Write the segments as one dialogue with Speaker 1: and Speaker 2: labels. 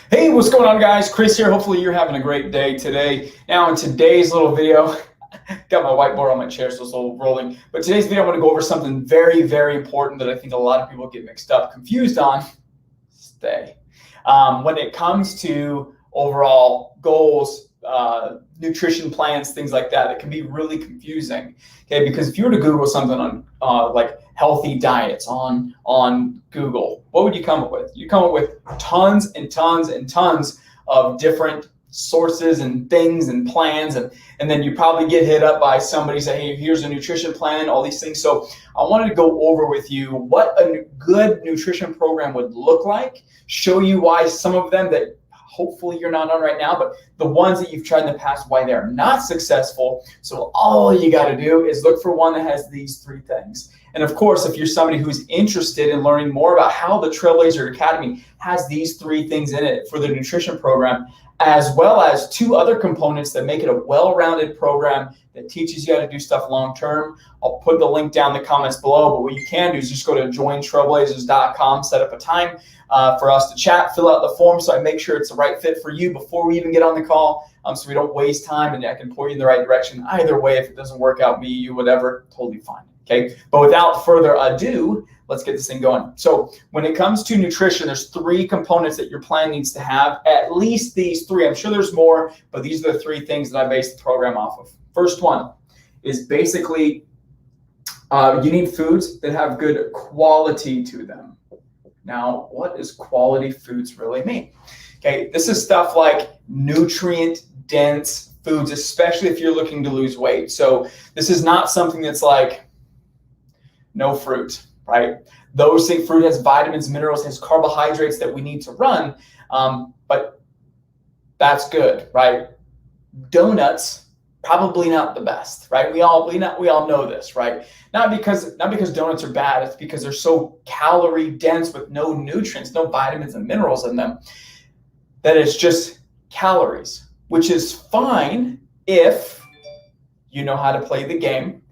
Speaker 1: Hey, what's going on, guys? Chris here. Hopefully you're having a great day today. Now in today's little video, got my whiteboard on my chair, so it's a little rolling. But today's video, I'm going to go over something very, very important that I think a lot of people get mixed up, confused on. When it comes to overall goals, nutrition plans, things like that, it can be really confusing. Okay, because if you were to Google something on like healthy diets on Google, what would you come up with? You come up with tons and tons and tons of different sources and things and plans, and then you probably get hit up by somebody saying, hey, here's a nutrition plan, all these things. So I wanted to go over with you what a good nutrition program would look like, show you why some of them that hopefully you're not on right now, but the ones that you've tried in the past, why they're not successful. So all you got to do is look for one that has these three things. And of course, if you're somebody who's interested in learning more about how the Trailblazer Academy has these three things in it for the nutrition program, as well as two other components that make it a well-rounded program that teaches you how to do stuff long-term, I'll put the link down in the comments below. But what you can do is just go to jointrailblazers.com, set up a time for us to chat, fill out the form so I make sure it's the right fit for you before we even get on the call, so we don't waste time, and I can point you in the right direction. Either way, if it doesn't work out, me, you, whatever, totally fine. Okay, but without further ado, let's get this thing going. So when it comes to nutrition, there's three components that your plan needs to have, at least these three. I'm sure there's more, but these are the three things that I base the program off of. First one is basically you need foods that have good quality to them. Now, what does quality foods really mean? Okay, this is stuff like nutrient-dense foods, especially if you're looking to lose weight. So this is not something that's like no fruit, right? Those things, fruit has vitamins, minerals, has carbohydrates that we need to run, but that's good, right? Donuts, probably not the best, right? We all know this, right? Not because donuts are bad, it's because they're so calorie dense with no nutrients, no vitamins and minerals in them, that it's just calories, which is fine if you know how to play the game.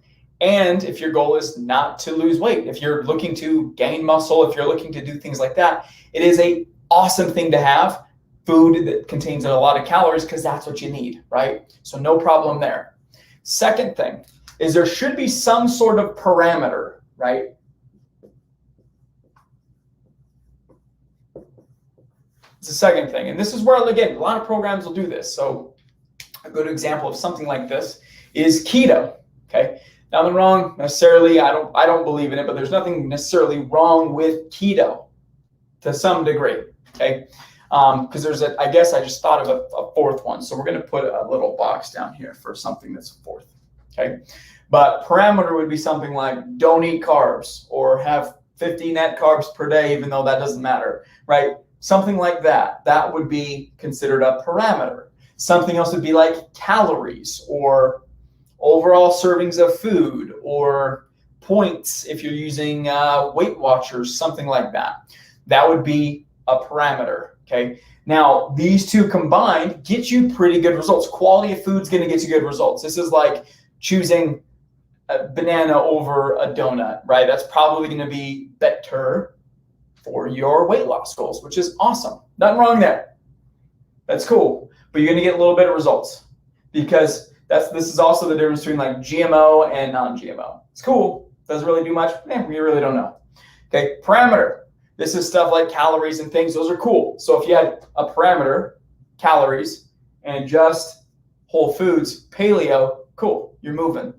Speaker 1: And if your goal is not to lose weight, if you're looking to gain muscle, if you're looking to do things like that, it is an awesome thing to have food that contains a lot of calories, because that's what you need, right? So no problem there. Second thing is there should be some sort of parameter, right? It's the second thing. And this is where, again, a lot of programs will do this. So a good example of something like this is keto, okay? Nothing wrong necessarily. I don't believe in it, but there's nothing necessarily wrong with keto to some degree, okay? Because there's I guess I just thought of a fourth one. So we're going to put a little box down here for something that's fourth, okay? But parameter would be something like don't eat carbs or have 50 net carbs per day, even though that doesn't matter, right? Something like that. That would be considered a parameter. Something else would be like calories or overall servings of food or points if you're using Weight Watchers, something like that. That would be a parameter, okay? Now, these two combined get you pretty good results. Quality of food is going to get you good results. This is like choosing a banana over a donut, right? That's probably going to be better for your weight loss goals, which is awesome. Nothing wrong there. That's cool. But you're going to get a little bit of results, because this is also the difference between like GMO and non-GMO. It's cool. Doesn't really do much. We really don't know. Okay, parameter. This is stuff like calories and things. Those are cool. So if you had a parameter, calories, and just whole foods, paleo, cool. You're moving.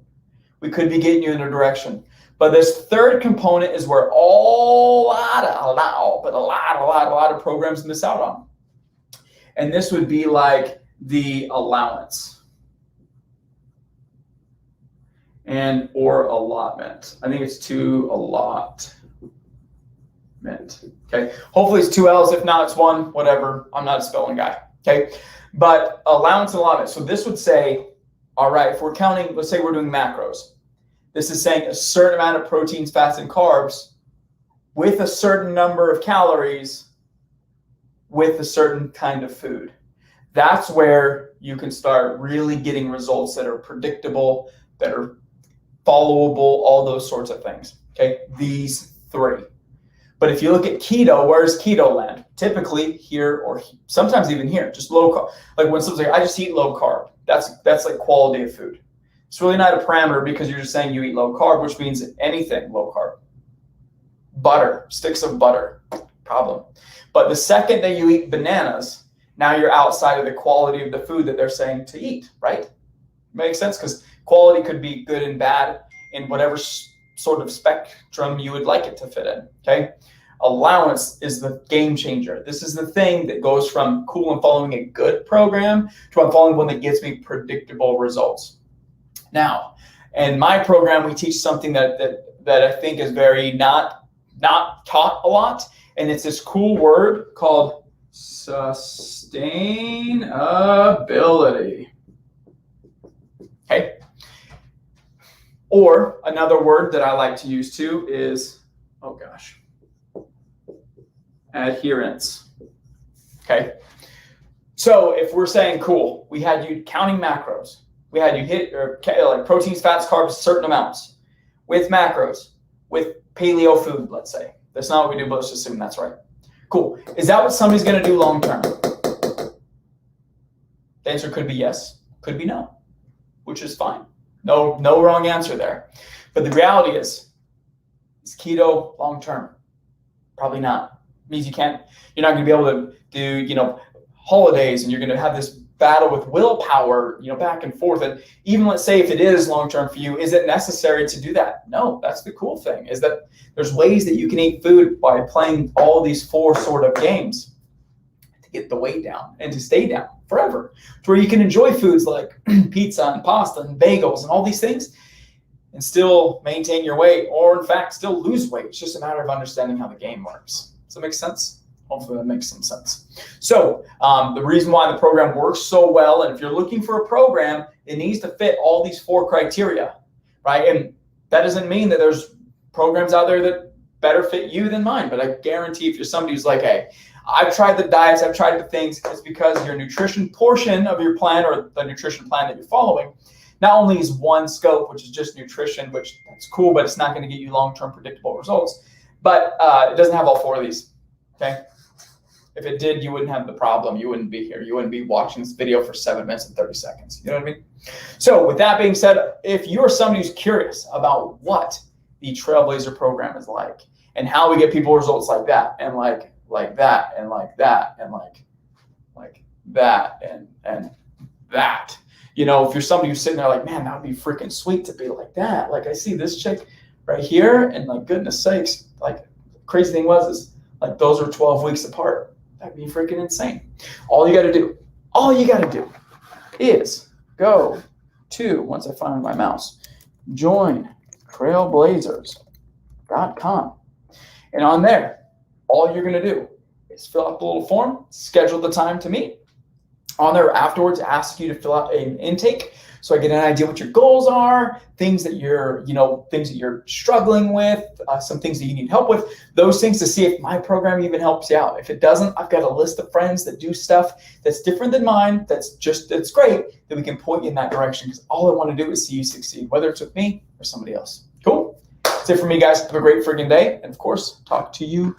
Speaker 1: We could be getting you in a direction. But this third component is where a lot of programs miss out on. And this would be like the allowance. And or allotment. I think it's to allotment. Okay. Hopefully it's two L's. If not, it's one. Whatever. I'm not a spelling guy. Okay. But allowance and allotment. So this would say, all right, if we're counting, let's say we're doing macros. This is saying a certain amount of proteins, fats, and carbs with a certain number of calories with a certain kind of food. That's where you can start really getting results that are predictable, that are followable, all those sorts of things. Okay, these three. But if you look at keto, where's keto land? Typically here or sometimes even here, just low carb. Like when someone's like, I just eat low carb. That's like quality of food. It's really not a parameter because you're just saying you eat low carb, which means anything low carb. Butter, sticks of butter, problem. But the second that you eat bananas, now you're outside of the quality of the food that they're saying to eat, right? Makes sense? Because quality could be good and bad in whatever sort of spectrum you would like it to fit in, okay? Allowance is the game changer. This is the thing that goes from cool and following a good program to I'm following one that gives me predictable results. Now, in my program, we teach something that I think is very not taught a lot, and it's this cool word called sustainability. Okay? Or another word that I like to use too is, oh gosh, adherence. Okay? So if we're saying, cool, we had you counting macros, we had you hit or like proteins, fats, carbs, certain amounts with macros, with paleo food, let's say. That's not what we do, but let's just assume that's right. Cool. Is that what somebody's going to do long term? The answer could be yes, could be no, which is fine. No wrong answer there. But the reality is keto long term? Probably not. It means you're not going to be able to do, holidays, and you're going to have this battle with willpower, back and forth. And even let's say if it is long term for you, is it necessary to do that? No, that's the cool thing, is that there's ways that you can eat food by playing all these 4 sort of games to get the weight down and to stay down forever, to where you can enjoy foods like pizza and pasta and bagels and all these things and still maintain your weight, or in fact still lose weight. It's just a matter of understanding how the game works. Does that make sense? Hopefully that makes some sense. So the reason why the program works so well, and if you're looking for a program, it needs to fit all these 4 criteria, right? And that doesn't mean that there's programs out there that better fit you than mine, but I guarantee if you're somebody who's like, hey, I've tried the diets, I've tried the things, it's because your nutrition portion of your plan, or the nutrition plan that you're following, not only is one scope, which is just nutrition, which that's cool, but it's not going to get you long-term predictable results, but it doesn't have all 4 of these, okay? If it did, you wouldn't have the problem. You wouldn't be here. You wouldn't be watching this video for 7 minutes and 30 seconds. You know what I mean? So with that being said, if you're somebody who's curious about what the Trailblazer program is like and how we get people results like that and like that and like that and like that and that, if you're somebody who's sitting there like, man, that would be freaking sweet to be like that. Like I see this chick right here and like, goodness sakes, like crazy thing is like those are 12 weeks apart. That'd be freaking insane. All you got to do is go to, once I find my mouse, join trailblazers.com. And on there, all you're going to do is fill out the little form, schedule the time to meet. On there afterwards, ask you to fill out an intake so I get an idea what your goals are, things that you're struggling with, some things that you need help with, those things to see if my program even helps you out. If it doesn't, I've got a list of friends that do stuff that's different than mine, that's great, that we can point you in that direction, because all I want to do is see you succeed, whether it's with me or somebody else. Cool? That's it for me, guys. Have a great friggin' day. And of course, talk to you